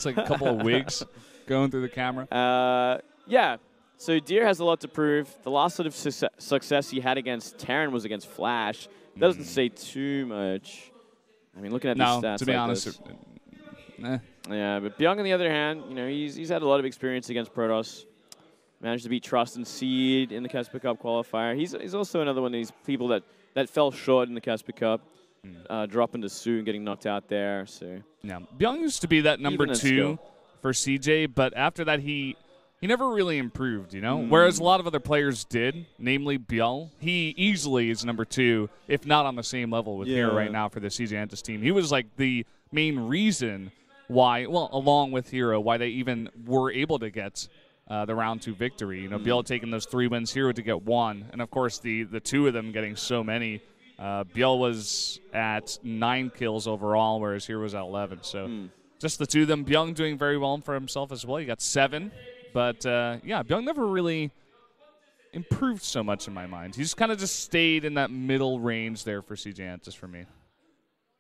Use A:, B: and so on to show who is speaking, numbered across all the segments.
A: It's like a couple of wigs going through the camera.
B: Yeah. So Deer has a lot to prove. The last sort of success he had against Terran was against Flash. That doesn't say too much. I mean, looking at these stats,
A: to be honest,
B: yeah. But Bbyong, on the other hand, you know, he's had a lot of experience against Protoss. Managed to beat Trust and Seed in the Casper Cup qualifier. He's also another one of these people that fell short in the Casper Cup, dropping to Sue and getting knocked out there. So
A: yeah, Bbyong used to be that number 2 for CJ, but after that he never really improved, you know? Whereas a lot of other players did, namely Bbyong. He easily is number 2, if not on the same level with Hero right now for the CJ Antis team. He was like the main reason why, well, along with Hero, why they even were able to get the round 2 victory. You know, Bbyong taking those 3 wins, Hero to get 1, and of course the 2 of them getting so many. Bbyong was at 9 kills overall, whereas Hero was at 11. So just the 2 of them. Bbyong doing very well for himself as well. He got 7. But, yeah, Bbyong never really improved so much in my mind. He's kind of just stayed in that middle range there for CJ Antis for me.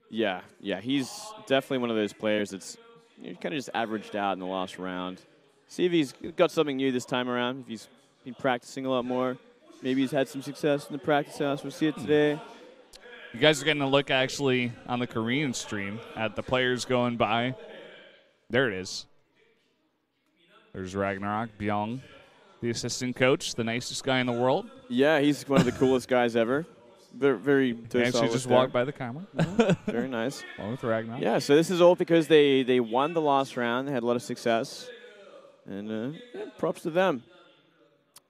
B: Yeah, he's definitely one of those players that's kind of just averaged out in the last round. See if he's got something new this time around, if he's been practicing a lot more. Maybe he's had some success in the practice house. We'll see it today.
A: You guys are getting a look, actually, on the Korean stream at the players going by. There it is. There's Ragnarok, Bbyong, the assistant coach, the nicest guy in the world.
B: Yeah, he's one of the coolest guys ever. Very
A: actually just walked by the camera.
B: Very nice.
A: Along with Ragnarok.
B: Yeah, so this is all because they won the last round. They had a lot of success. And props to them.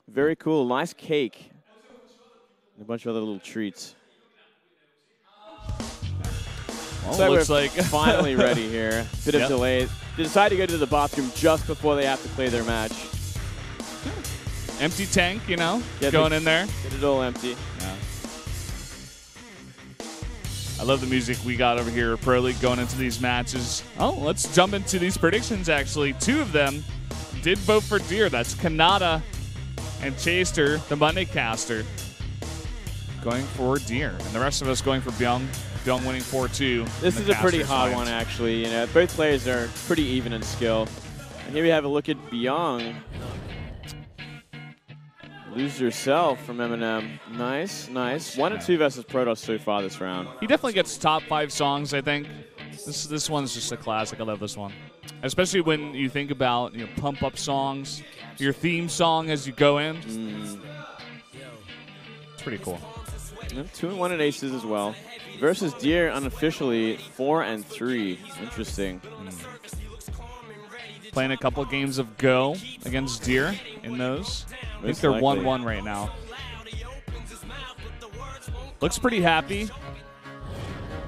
B: Very cool. Nice cake. And a bunch of other little treats.
A: Well,
B: so
A: looks
B: we're
A: like
B: finally ready here. Bit of delay. They decide to go to the bathroom just before they have to play their match.
A: Empty tank, you know, going in there.
B: Get it all empty.
A: Yeah. I love the music we got over here, Pro League, going into these matches. Oh, let's jump into these predictions, actually. 2 of them did vote for Deer. That's Kanata and Chaster, the Monday caster, going for Deer. And the rest of us going for Bbyong. Bbyong winning 4-2.
B: This is a pretty hard one, actually. You know, both players are pretty even in skill. And here we have a look at Bbyong. Lose Yourself from Eminem. Nice, nice. 1 and 2 versus Protoss so far this round.
A: He definitely gets top 5 songs, I think. This one's just a classic. I love this one. Especially when you think about, you know, pump-up songs, your theme song as you go in. It's pretty cool.
B: 2 and 1 at Aces as well. Versus Deer unofficially 4 and 3. Interesting.
A: Playing a couple of games of Go against Deer in those. I think they're 1-1 right now. Looks pretty happy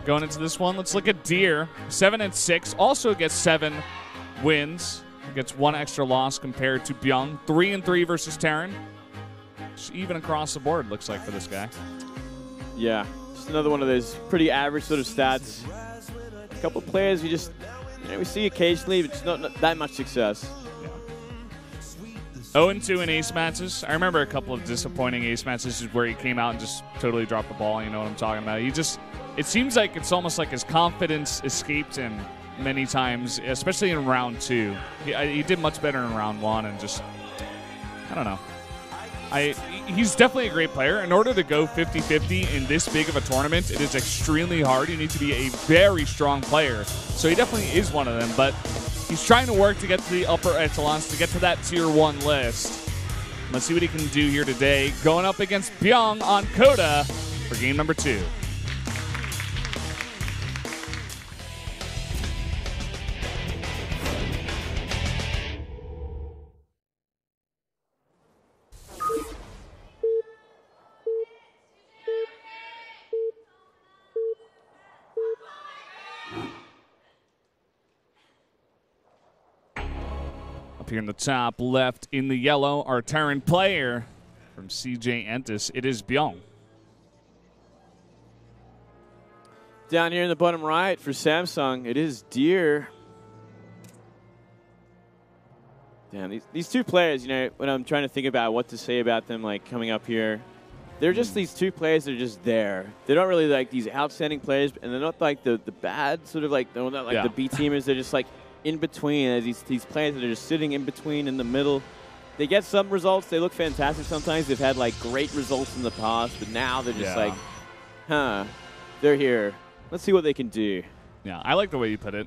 A: going into this one. Let's look at Deer. 7 and 6. Also gets 7 wins. Gets 1 extra loss compared to Bbyong. 3 and 3 versus Terran. Just even across the board, looks like, for this guy.
B: Yeah. Another one of those pretty average sort of stats. A couple of players we just, you know, we see occasionally, but it's not that much success.
A: Yeah. 0-2 in ace matches. I remember a couple of disappointing ace matches where he came out and just totally dropped the ball. You know what I'm talking about? He just, it seems like it's almost like his confidence escaped him many times, especially in round 2. He did much better in round 1 and just, I don't know. He's definitely a great player. In order to go 50-50 in this big of a tournament, it is extremely hard. You need to be a very strong player. So he definitely is one of them, but he's trying to work to get to the upper echelons, to get to that Tier 1 list. Let's see what he can do here today. Going up against Bbyong on Coda for game number 2. Up here in the top left in the yellow, our Terran player from CJ Antis. It is Bbyong.
B: Down here in the bottom right for Samsung, it is Deer. Damn, these 2 players, you know, when I'm trying to think about what to say about them, like, coming up here, they're just these 2 players that are just there. They're not really, like, these outstanding players, and they're not, like, the bad sort of, like, they're not, like, the B-teamers. They're just, like, in between, as these players that are just sitting in between in the middle. They get some results. They look fantastic sometimes. They've had, like, great results in the past, but now they're just like, huh, they're here. Let's see what they can do.
A: Yeah, I like the way you put it.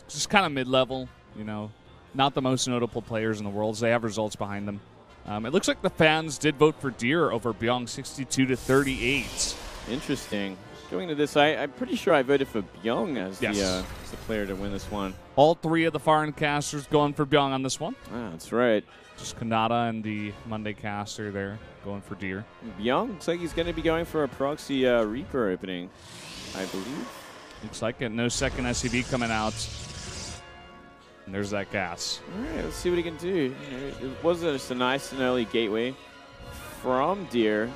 A: It's just kind of mid-level, you know, not the most notable players in the world. So they have results behind them. It looks like the fans did vote for Deer over Bbyong 62-38.
B: Interesting. Going to this, I'm pretty sure I voted for Bbyong as the player to win this one.
A: All three of the foreign casters going for Bbyong on this one.
B: Ah, that's right.
A: Just Coda and the Monday caster there going for Deer.
B: Bbyong looks like he's going to be going for a proxy Reaper opening, I believe.
A: Looks like it. No second SCV coming out. And there's that gas.
B: All right, let's see what he can do. You know, it was just a nice and early gateway from Deer.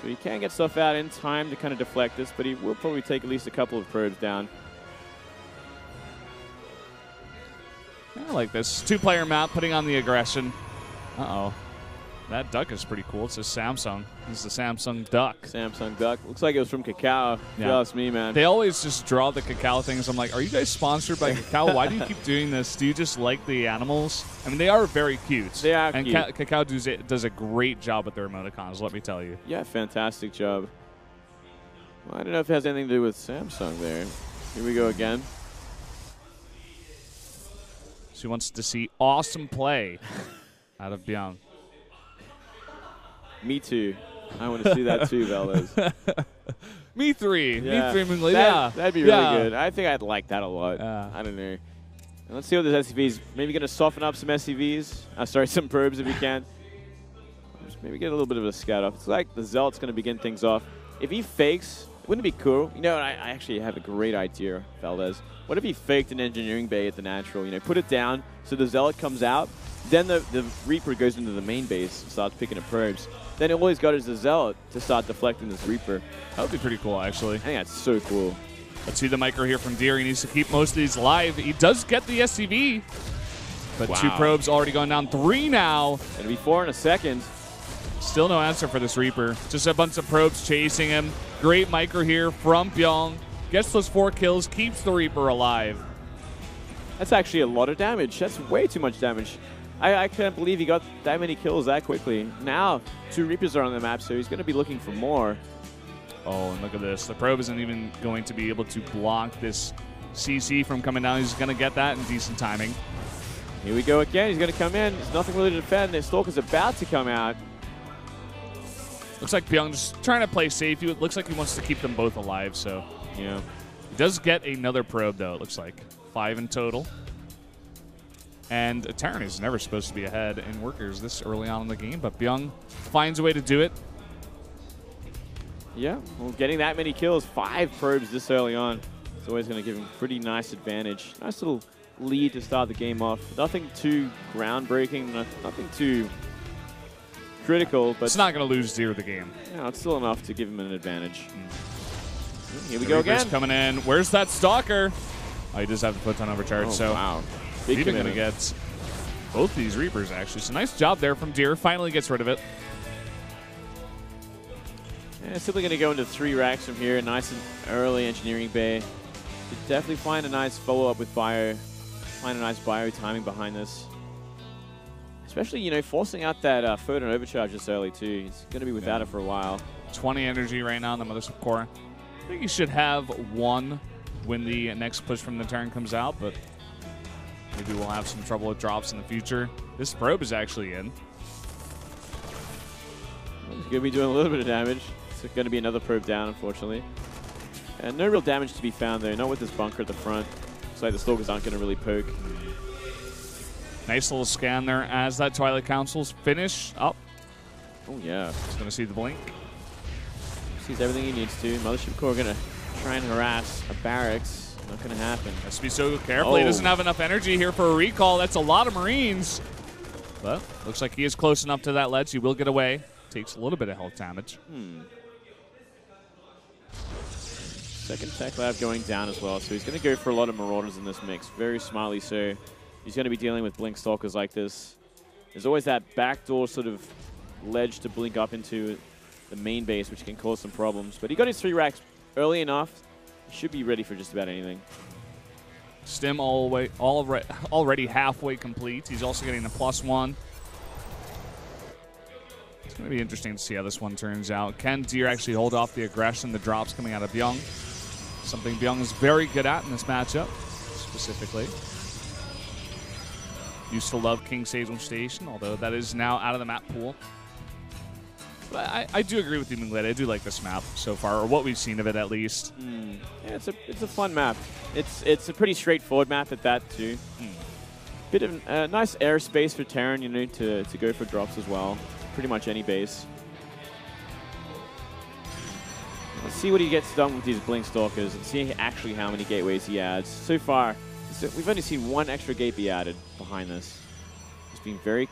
B: So he can get stuff out in time to kind of deflect this, but he will probably take at least a couple of probes down.
A: I like this. Two-player map, putting on the aggression. Uh-oh. That duck is pretty cool. It's a Samsung. This is the Samsung duck.
B: Samsung duck. Looks like it was from Cacao. Yeah. Trust me, man.
A: They always just draw the Cacao things. I'm like, are you guys sponsored by Cacao? Why do you keep doing this? Do you just like the animals? I mean, they are very cute.
B: They are
A: cute. And Cacao does a great job with their emoticons, let me tell you.
B: Yeah, fantastic job. Well, I don't know if it has anything to do with Samsung there. Here we go again.
A: She wants to see awesome play out of Bbyong.
B: Me too. I want to see that too, Valdez.
A: Me three.
B: Yeah.
A: Me three.
B: That'd be really good. I think I'd like that a lot. I don't know. And let's see what this SCV is. Maybe going to soften up some SCVs. Sorry, some probes if you can. Just maybe get a little bit of a scout off. It's like the Zealot's going to begin things off. If he fakes, wouldn't it be cool? You know, I actually have a great idea, Valdez. What if he faked an engineering bay at the natural? You know, put it down so the Zealot comes out. Then the Reaper goes into the main base and starts picking up probes. Then all he's got is the Zealot to start deflecting this Reaper.
A: That would be pretty cool, actually.
B: I think that's so cool.
A: Let's see the micro here from Deer. He needs to keep most of these alive. He does get the SCV, but two probes already going down. Three now.
B: It'll be 4 in a second.
A: Still no answer for this Reaper. Just a bunch of probes chasing him. Great micro here from Bbyong. Gets those 4 kills, keeps the Reaper alive.
B: That's actually a lot of damage. That's way too much damage. I can't believe he got that many kills that quickly. Now, 2 Reapers are on the map, so he's going to be looking for more.
A: Oh, and look at this. The probe isn't even going to be able to block this CC from coming down. He's going to get that in decent timing.
B: Here we go again. He's going to come in. There's nothing really to defend. The Stalker's about to come out.
A: Looks like Bbyong just trying to play safe. It looks like he wants to keep them both alive, so yeah. He does get another probe, though, it looks like. 5 in total. And Terran is never supposed to be ahead in workers this early on in the game, but Bbyong finds a way to do it.
B: Yeah, well, getting that many kills, 5 probes this early on, is always going to give him a pretty nice advantage. Nice little lead to start the game off. Nothing too groundbreaking, nothing too critical, but
A: it's not going to lose Deer the game.
B: Yeah, it's still enough to give him an advantage. Here we go again.
A: Coming in. Where's that Stalker? Oh, he does have the photon overcharge, so
B: wow.
A: He's even going to get both these Reapers, actually. So nice job there from Deer. Finally gets rid of it.
B: Yeah, simply going to go into 3 racks from here. Nice and early engineering bay. Could definitely find a nice follow-up with Bio. Find a nice Bio timing behind this. Especially, you know, forcing out that photon overcharge this early, too. He's going to be without it for a while.
A: 20 energy right now in the Mothership Core. I think he should have 1 when the next push from the turn comes out, but maybe we'll have some trouble with drops in the future. This probe is actually in.
B: He's going to be doing a little bit of damage. It's going to be another probe down, unfortunately. And no real damage to be found there. Not with this bunker at the front. Looks like the Stalkers aren't going to really poke.
A: Nice little scan there as that Twilight Council's finish up.
B: Oh, yeah.
A: He's going to see the blink.
B: Sees everything he needs to. Mothership Core going to try and harass a barracks. Not going to happen.
A: Has to be so careful. He doesn't have enough energy here for a recall. That's a lot of Marines. But looks like he is close enough to that ledge. He will get away. Takes a little bit of health damage.
B: Second tech lab going down as well. So he's going to go for a lot of Marauders in this mix. Very smartly so. He's going to be dealing with Blink Stalkers like this. There's always that backdoor sort of ledge to blink up into the main base, which can cause some problems. But he got his 3 racks early enough. He should be ready for just about anything.
A: Stim already halfway complete. He's also getting the +1. It's going to be interesting to see how this one turns out. Can Deer actually hold off the aggression, the drops coming out of Bbyong? Something Bbyong is very good at in this matchup, specifically. Used to love King Sejong Station, although that is now out of the map pool. But I do agree with you, Minglet. I do like this map so far, or what we've seen of it at least.
B: Yeah, it's a fun map. It's a pretty straightforward map at that too. Bit of nice airspace for Terran, you know, to go for drops as well. Pretty much any base. Let's see what he gets done with these Blink Stalkers and see actually how many gateways he adds. So far, we've only seen one extra gate be added behind this. He's been very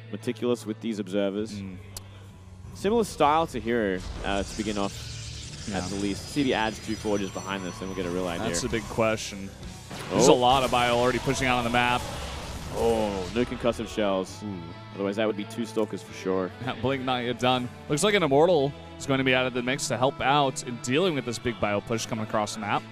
B: meticulous with these observers. Similar style to Hero to begin off, at the least. See if he adds 2 forges behind this, then we'll get a real idea.
A: That's a big question. There's a lot of bio already pushing out on the map.
B: Oh, no concussive shells. Otherwise, that would be 2 Stalkers for sure.
A: Blink not yet done. Looks like an Immortal is going to be out of the mix to help out in dealing with this big bio push coming across the map.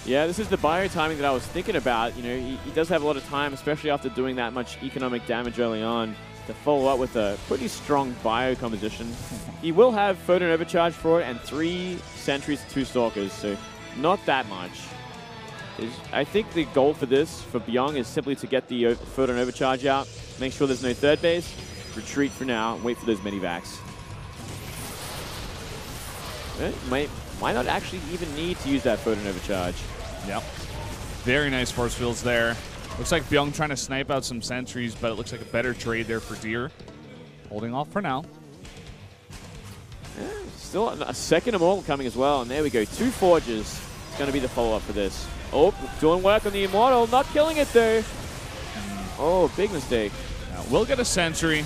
B: Yeah, this is the bio timing that I was thinking about. You know, he does have a lot of time, especially after doing that much economic damage early on, to follow up with a pretty strong bio composition. He will have Photon Overcharge for it and 3 Sentries, 2 Stalkers, so not that much. I think the goal for this, for Bbyong, is simply to get the Photon Overcharge out, make sure there's no third base, retreat for now, and wait for those mini-vacs. Might not actually even need to use that Photon Overcharge.
A: Yep. Very nice force fields there. Looks like Bbyong trying to snipe out some sentries, but it looks like a better trade there for Deer. Holding off for now.
B: Yeah, still a second Immortal coming as well, and there we go. 2 forges. It's going to be the follow-up for this. Oh, doing work on the Immortal, not killing it though. Oh, big mistake.
A: Now, we'll get a sentry.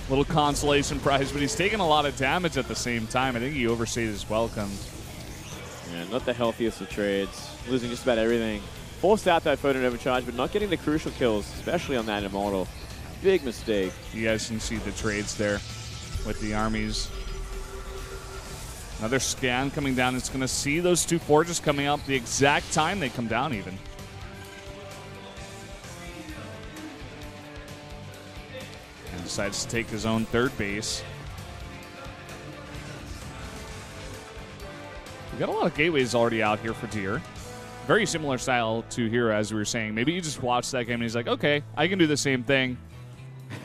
A: Little consolation prize, but he's taking a lot of damage at the same time. I think he overstayed his welcome.
B: Yeah, not the healthiest of trades. Losing just about everything. Forced out that Photon Overcharge, but not getting the crucial kills, especially on that Immortal. Big mistake.
A: You guys can see the trades there with the armies. Another scan coming down. It's going to see those 2 forges coming up the exact time they come down even. And decides to take his own 3rd base. We got a lot of gateways already out here for Deer. Very similar style to Hero, as we were saying. Maybe you just watch that game and he's like, okay, I can do the same thing.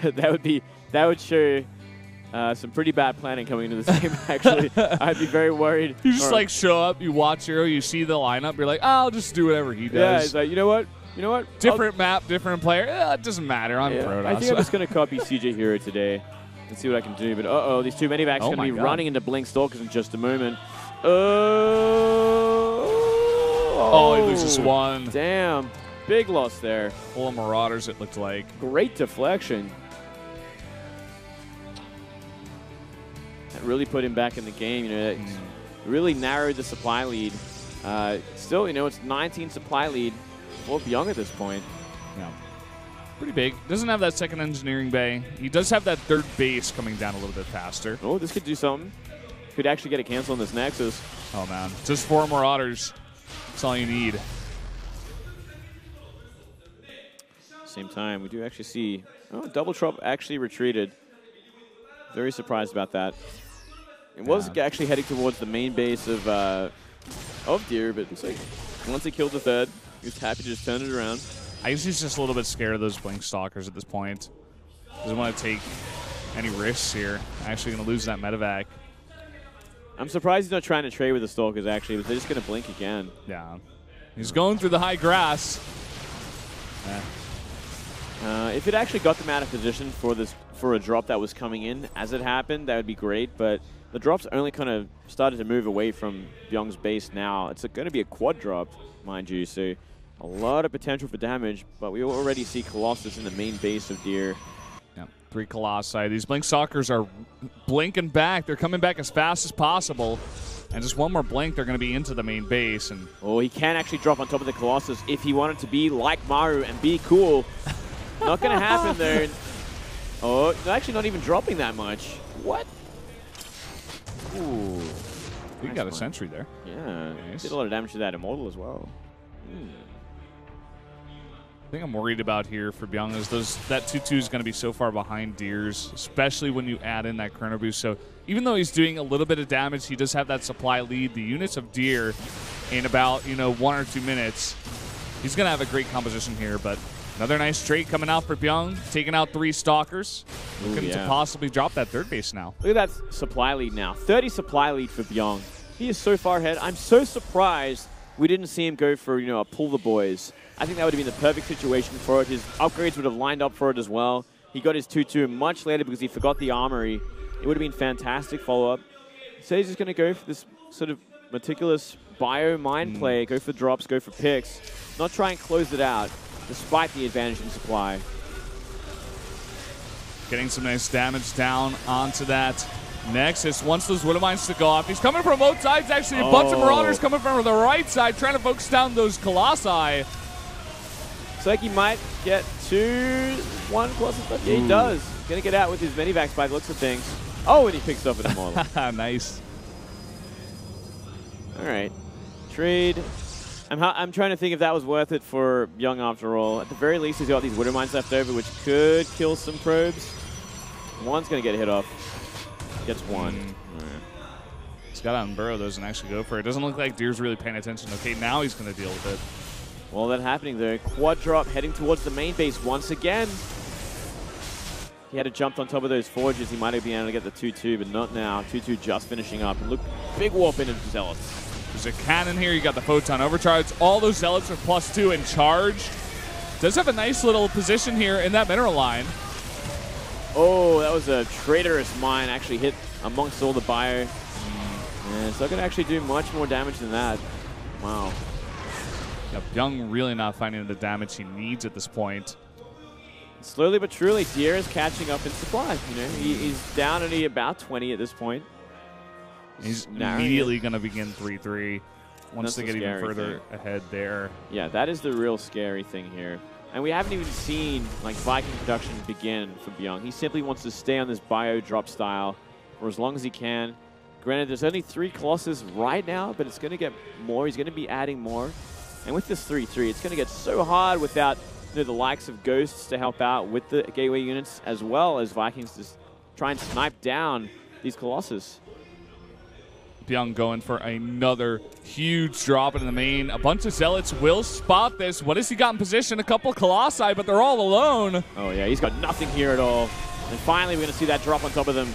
B: that would show some pretty bad planning coming into this game, actually. I'd be very worried.
A: You just like show up, you watch Hero, you see the lineup, you're like, oh, I'll just do whatever he does.
B: Yeah, he's like, you know what?
A: Different map, different player. It doesn't matter. I'm Protoss.
B: I think I'm just going to copy CJ Hero today and see what I can do. But uh-oh, these 2 mini-vacs are going to be running into Blink Stalkers in just a moment.
A: Oh, he loses 1.
B: Damn. Big loss there.
A: Full of Marauders, it looked like.
B: Great deflection. That really put him back in the game. You know, really narrowed the supply lead. Still, you know, it's 19 supply lead for Bbyong at this point.
A: Yeah. Pretty big. Doesn't have that 2nd engineering bay. He does have that 3rd base coming down a little bit faster.
B: Oh, this could do something. Could actually get a cancel on this Nexus.
A: Oh, man. Just 4 Marauders. That's all you need.
B: Same time, we do actually see Double Trop actually retreated. Very surprised about that. It was actually heading towards the main base of Deer, but it's like once he killed the 3rd, he was happy to just turn it around.
A: I guess he's just a little bit scared of those Blink Stalkers at this point. Doesn't want to take any risks here. Actually going to lose that medevac.
B: I'm surprised he's not trying to trade with the Stalkers, actually, but they're just going to blink again.
A: Yeah. He's going through the high grass.
B: If it actually got them out of position for a drop that was coming in as it happened, that would be great, but the drop's only kind of started to move away from Bbyong's base now. It's going to be a quad drop, mind you, so a lot of potential for damage, but we already see Colossus in the main base of Deer.
A: Yep, 3 Colossi. These Blink Stalkers are blinking back. They're coming back as fast as possible. And just one more blink, they're going to be into the main base. And
B: oh, he can actually drop on top of the Colossus if he wanted to be like Maru and be cool. Not going to happen there. Oh, actually not even dropping that much. What? Ooh.
A: We got a sentry there.
B: Yeah.
A: Nice.
B: Did a lot of damage to that Immortal as well.
A: thing I'm worried about here for Bbyong is that 2-2 is going to be so far behind Deers, especially when you add in that chrono boost. So even though he's doing a little bit of damage, he does have that supply lead. The units of Deer in about 1 or 2 minutes, he's going to have a great composition here. But another nice trade coming out for Bbyong, taking out 3 Stalkers, looking to possibly drop that third base now.
B: Look at that supply lead now, 30 supply lead for Bbyong. He is so far ahead. I'm so surprised we didn't see him go for a pull the boys. I think that would have been the perfect situation for it. His upgrades would have lined up for it as well. He got his 2-2 much later because he forgot the armory. It would have been fantastic follow-up. So he's just going to go for this sort of meticulous bio mind play, go for drops, go for picks, not try and close it out, despite the advantage in supply.
A: Getting some nice damage down onto that Nexus. Once those Widow Mines to go off, he's coming from both sides, actually. A bunch of Marauders coming from the right side, trying to focus down those Colossi.
B: Looks like he might get 1 Colossus left. Yeah, he does. Going to get out with his Medivacs by the looks of things. Oh, and he picks up an Immortal.
A: Nice.
B: All right. Trade. I'm trying to think if that was worth it for Bbyong after all. At the very least, he's got these Widow Mines left over, which could kill some probes. One's going to get hit off. Gets 1.
A: He's got to unburrow those and actually go for it. Doesn't look like Deer's really paying attention. Okay, now he's going to deal with it.
B: Well, that happening there. Quad drop heading towards the main base once again. He had to jump on top of those forges. He might have been able to get the 2-2, but not now. 2-2 just finishing up. And look, big warp into Zealots.
A: There's a cannon here. You got the Photon Overcharge. All those Zealots are +2 and charged. Does have a nice little position here in that mineral line.
B: Oh, that was a traitorous mine. Actually hit amongst all the bio. And it's not going to actually do much more damage than that. Wow.
A: Yeah, Bbyong really not finding the damage he needs at this point.
B: Slowly but truly, Deer is catching up in supply. He's down at about 20 at this point.
A: He's immediately going to begin 3-3 once they get even further ahead there.
B: Yeah, that is the real scary thing here. And we haven't even seen Viking production begin for Bbyong. He simply wants to stay on this bio drop style for as long as he can. Granted, there's only 3 Colossus right now, but it's going to get more. He's going to be adding more. And with this 3-3, it's going to get so hard without the likes of Ghosts to help out with the gateway units, as well as Vikings to try and snipe down these Colossus.
A: Bbyong going for another huge drop into the main. A bunch of Zealots will spot this. What has he got in position? A couple of Colossi, but they're all alone.
B: Oh, yeah, he's got nothing here at all. And finally, we're going to see that drop on top of them.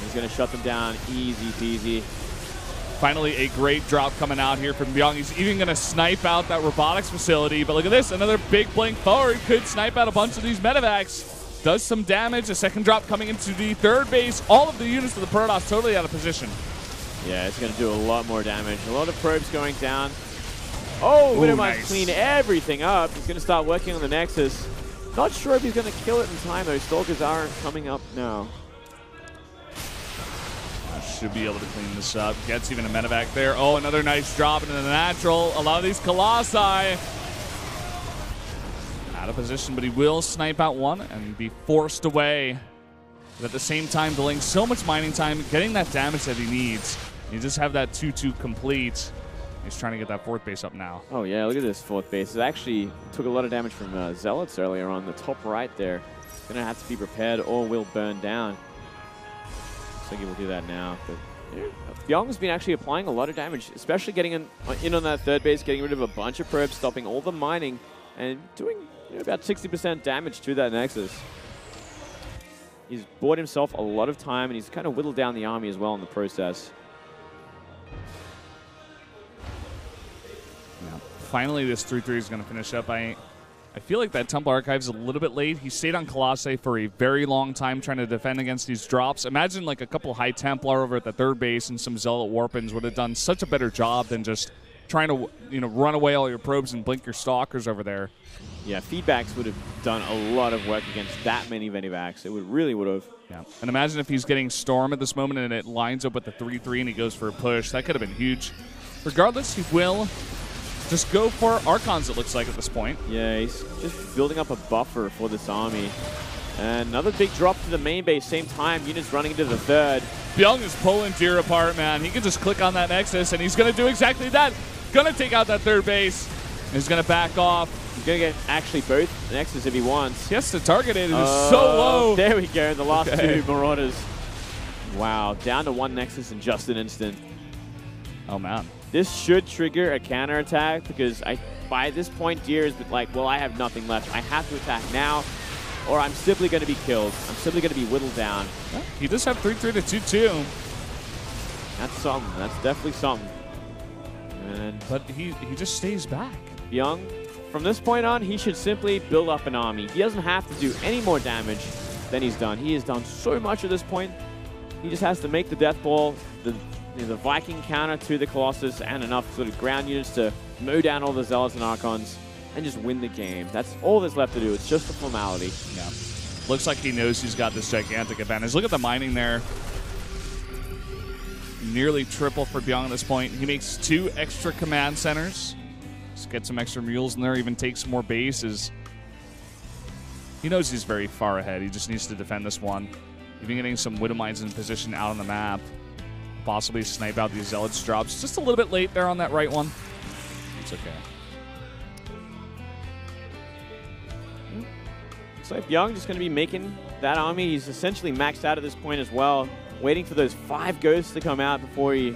B: He's going to shut them down easy peasy.
A: Finally, a great drop coming out here from Bbyong. He's even going to snipe out that robotics facility. But look at this, another big blink forward. Could snipe out a bunch of these medevacs. Does some damage. A second drop coming into the third base. All of the units of the Protoss totally out of position.
B: Yeah, it's going to do a lot more damage. A lot of probes going down. Oh, Widow Mines clean everything up. He's going to start working on the Nexus. Not sure if he's going to kill it in time, though. Stalkers aren't coming up now.
A: Should be able to clean this up. Gets even a medevac there. Oh, another nice drop into the natural. A lot of these Colossi out of position, but he will snipe out one and be forced away. But at the same time, delaying so much mining time, getting that damage that he needs. You just have that 2-2 complete. He's trying to get that 4th base up now.
B: Oh, yeah, look at this 4th base. It actually took a lot of damage from Zealots earlier on the top right there. Going to have to be prepared or will burn down. Looks like he will do that now. But yeah, Bbyong's been actually applying a lot of damage, especially getting in on that 3rd base, getting rid of a bunch of probes, stopping all the mining, and doing about 60% damage to that Nexus. He's bought himself a lot of time, and he's kind of whittled down the army as well in the process.
A: Yeah. Finally, this 3-3 is going to finish up. I feel like that Temple Archive's a little bit late. He stayed on Colossae for a very long time trying to defend against these drops. Imagine like a couple High Templar over at the 3rd base and some Zealot Warpins would have done such a better job than just trying to run away all your probes and blink your Stalkers over there.
B: Yeah, feedbacks would have done a lot of work against that many Medivacs. It really would have.
A: Yeah, and imagine if he's getting Storm at this moment and it lines up with the 3-3 and he goes for a push. That could have been huge. Regardless, he will just go for Archons, it looks like, at this point.
B: Yeah, he's just building up a buffer for this army. And another big drop to the main base, same time, units running into the 3rd.
A: Bbyong is pulling Deer apart, man. He can just click on that Nexus, and he's going to do exactly that. Going to take out that 3rd base. He's going to back off.
B: He's going to get actually both Nexus if he wants.
A: He has to target it. It is so low.
B: There we go. The last two Marauders. Wow. Down to one Nexus in just an instant.
A: Oh, man.
B: This should trigger a counterattack because by this point, Deer is like, well, I have nothing left. I have to attack now or I'm simply going to be killed. I'm simply going to be whittled down.
A: Yeah, he does have 3-3 to 2-2.
B: That's something. That's definitely something.
A: But he just stays back.
B: Bbyong, from this point on, he should simply build up an army. He doesn't have to do any more damage than he's done. He has done so much at this point. He just has to make the death ball, the Viking counter to the Colossus, and enough sort of ground units to mow down all the Zealots and Archons and just win the game. That's all there's left to do. It's just a formality.
A: Yeah. Looks like he knows he's got this gigantic advantage. Look at the mining there. Nearly triple for Bbyong at this point. He makes 2 extra command centers. Just get some extra mules in there, even take some more bases. He knows he's very far ahead. He just needs to defend this one. Even getting some Widow Mines in position out on the map. Possibly snipe out these Zealots drops. Just a little bit late there on that right one. It's okay.
B: So Bbyong just going to be making that army. He's essentially maxed out at this point as well. Waiting for those 5 ghosts to come out before he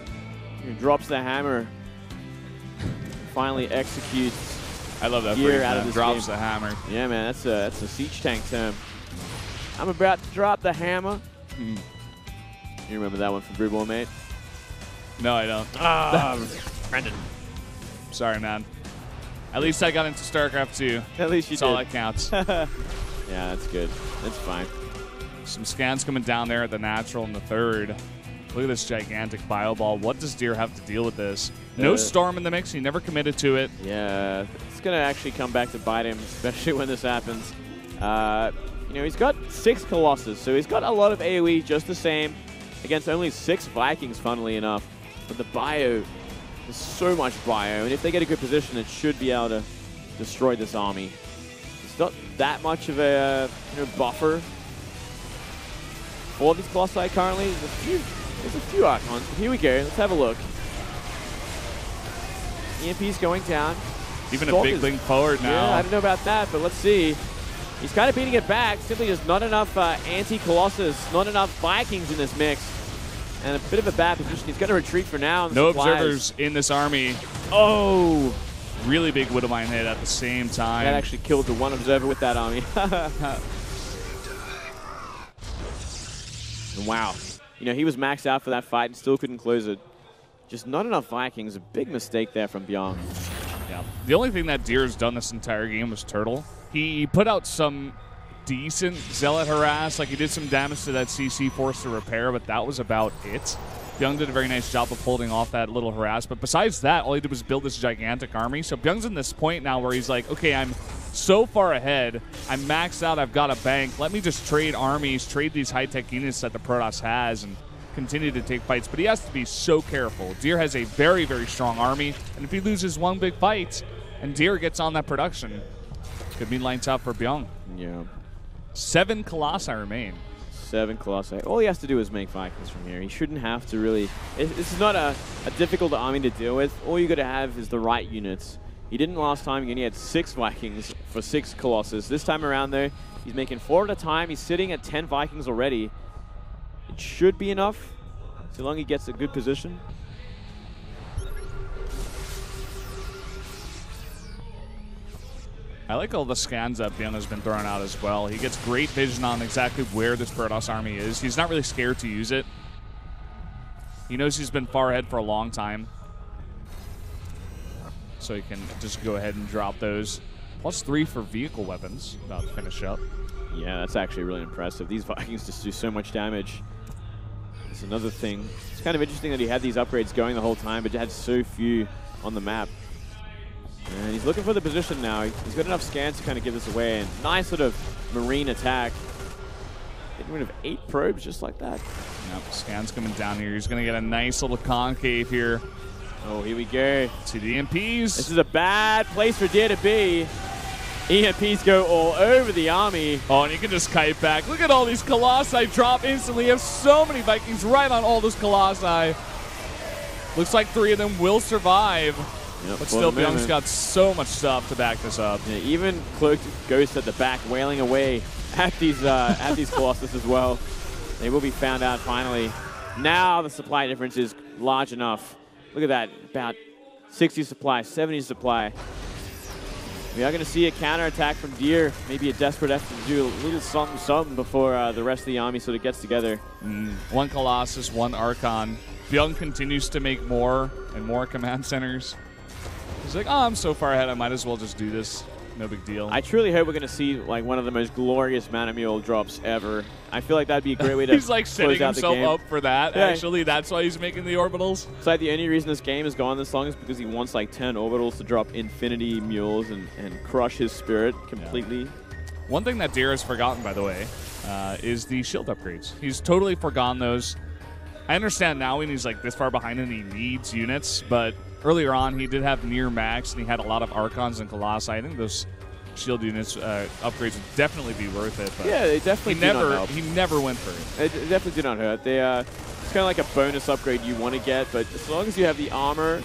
B: drops the hammer. Finally executes.
A: I love that
B: Gear
A: phrase,
B: out
A: man.
B: of this
A: Drops
B: game.
A: the hammer.
B: Yeah, man, that's a siege tank term. I'm about to drop the hammer. You remember that one from Brewball, mate?
A: No, I don't.
B: Brendan.
A: Sorry, man. At least I got into Starcraft 2.
B: At least you
A: That's
B: did.
A: all that counts.
B: Yeah, that's good. That's fine.
A: Some scans coming down there at the natural in the 3rd. Look at this gigantic bio ball. What does Deer have to deal with this? No Storm in the mix. He never committed to it.
B: Yeah, it's going to actually come back to bite him, especially when this happens. You know, he's got 6 Colossus, so he's got a lot of AoE just the same against only 6 Vikings, funnily enough. But the bio, there's so much bio, and if they get a good position, it should be able to destroy this army. It's not that much of a buffer for these Colossi currently. There's a few Archons, but here we go. Let's have a look. EMP's going down.
A: Even a big link forward now.
B: Yeah, I don't know about that, but let's see. He's kind of beating it back. Simply just not enough anti-Colossus, not enough Vikings in this mix. And a bit of a bad position. He's going to retreat for now.
A: No observers in this army.
B: Oh!
A: Really big Widow Mine hit at the same time.
B: That actually killed the one observer with that army. Wow. You know, he was maxed out for that fight and still couldn't close it. Just not enough Vikings. A big mistake there from Bbyong.
A: Yeah. The only thing that Deer has done this entire game was Turtle. He put out some decent Zealot harass. Like, he did some damage to that CC force to repair, but that was about it. Bbyong did a very nice job of holding off that little harass. But besides that, all he did was build this gigantic army. So Byung's in this point now where he's like, okay, I'm so far ahead. I'm maxed out. I've got a bank. Let me just trade armies, trade these high-tech units that the Protoss has, and continue to take fights. But he has to be so careful. Deer has a very, very strong army. And if he loses one big fight and Deer gets on that production, could mean lights out for Bbyong.
B: Yeah.
A: 7 Colossi remain.
B: 7 Colossi. All he has to do is make Vikings from here. He shouldn't have to really... This is not a difficult army to deal with. All you got to have is the right units. He didn't last time. He only had 6 Vikings for 6 Colossus. This time around, though, he's making 4 at a time. He's sitting at 10 Vikings already. It should be enough, so long he gets a good position.
A: I like all the scans that Bbyong has been throwing out as well. He gets great vision on exactly where this Protoss army is. He's not really scared to use it. He knows he's been far ahead for a long time. So he can just go ahead and drop those. +3 for vehicle weapons, about to finish up.
B: Yeah, that's actually really impressive. These Vikings just do so much damage. It's another thing. It's kind of interesting that he had these upgrades going the whole time, but had so few on the map. And he's looking for the position now. He's got enough scans to kind of give this away. And nice sort of marine attack. Getting rid of 8 probes just like that.
A: Yep, scans coming down here. He's going to get a nice little concave here.
B: Oh, here we go.
A: To the EMPs.
B: This is a bad place for Deer to be. EMPs go all over the army.
A: Oh, and you can just kite back. Look at all these Colossi drop instantly. You have so many Vikings right on all those Colossi. Looks like 3 of them will survive.
B: Yep,
A: but still, Bbyong's got so much stuff to back this up.
B: Yeah, even Cloaked Ghost at the back wailing away at these Colossus as well. They will be found out finally. Now the supply difference is large enough. Look at that, about 60 supply, 70 supply. We are going to see a counterattack from Deer. Maybe a desperate effort to do a little something before the rest of the army sort of gets together.
A: One Colossus, one Archon. Bbyong continues to make more and more command centers. He's like, oh, I'm so far ahead, I might as well just do this. No big deal.
B: I truly hope we're going to see like one of the most glorious Mana Mule drops ever. I feel like that'd be a great way to
A: He's like setting himself up for that, actually. That's why he's making the orbitals.
B: It's like the only reason this game has gone this long is because he wants like 10 orbitals to drop infinity mules and crush his spirit completely.
A: Yeah. One thing that Deer has forgotten, by the way, is the shield upgrades. He's totally forgotten those. I understand now when he's like this far behind and he needs units, but earlier on he did have near max and he had a lot of Archons and Colossi. I think those shield units upgrades would definitely be worth it. But
B: yeah, they definitely
A: he never went for it.
B: It definitely did not hurt. They it's kind of like a bonus upgrade you want to get, but as long as you have the armor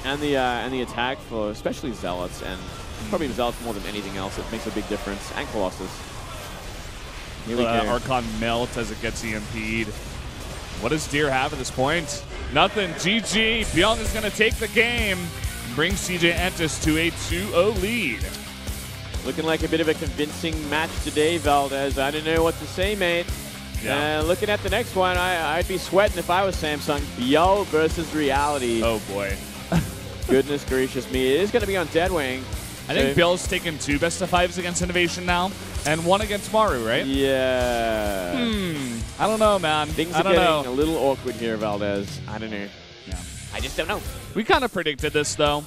B: and the attack for especially Zealots, and probably Zealots more than anything else, it makes a big difference. And Colossus. Here we go.
A: Archon melt as it gets EMP'd. What does Deer have at this point? Nothing. GG. Bbyong is going to take the game and bring CJ Entis to a 2-0 lead.
B: Looking like a bit of a convincing match today, Valdez. I don't know what to say, mate. Yeah. Looking at the next one, I'd be sweating if I was Samsung. Byo versus Reality.
A: Oh, boy.
B: Goodness gracious me. It is going to be on Deadwing.
A: I think Bill's taken 2 best-of-5s against Innovation now, and 1 against Maru, right?
B: Yeah.
A: I don't know, man.
B: Things are getting a little awkward here, Valdez. I don't know.
A: Yeah.
B: I just don't know.
A: We kind of predicted this, though.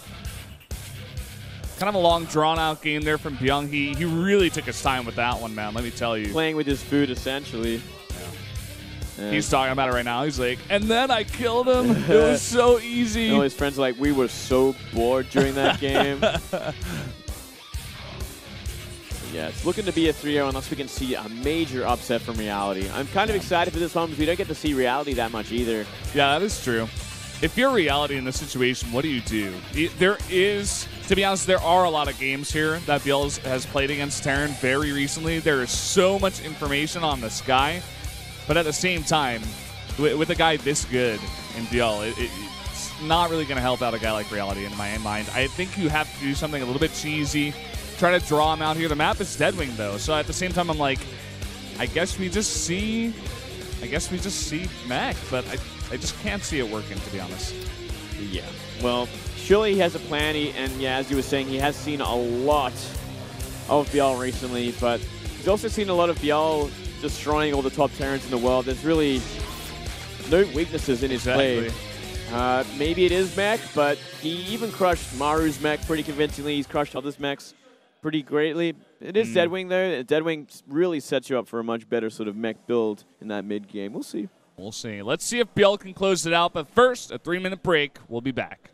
A: Kind of a long, drawn-out game there from Bbyong. He really took his time with that one, man, let me tell you.
B: Playing with his food, essentially.
A: Yeah. He's talking about it right now. He's like, and then I killed him. It was so easy.
B: You know, his friends are like, we were so bored during that game. Yeah, it's looking to be a 3-0 unless we can see a major upset from Reality. I'm kind of excited for this one because we don't get to see Reality that much either.
A: Yeah, that is true. If you're Reality in this situation, what do you do? There is, to be honest, there are a lot of games here that Bbyong has played against Terran very recently. There is so much information on this guy, but at the same time, with a guy this good in Bbyong, it's not really going to help out a guy like Reality in my mind. I think you have to do something a little bit cheesy, try to draw him out here. The map is Deadwing, though, so at the same time, I'm like, I guess we just see Mac, but I just can't see it working, to be honest.
B: Yeah. Well, surely he has a plan, and yeah, as you were saying, he has seen a lot of Bbyong recently, but he's also seen a lot of Bbyong destroying all the top Terrans in the world. There's really no weaknesses in his play. Maybe it is mech, but he even crushed Maru's mech pretty convincingly. He's crushed others' mechs pretty greatly. It is Deadwing, though. Deadwing really sets you up for a much better sort of mech build in that mid game. We'll see.
A: We'll see. Let's see if Bbyong can close it out, but first, a 3-minute break. We'll be back.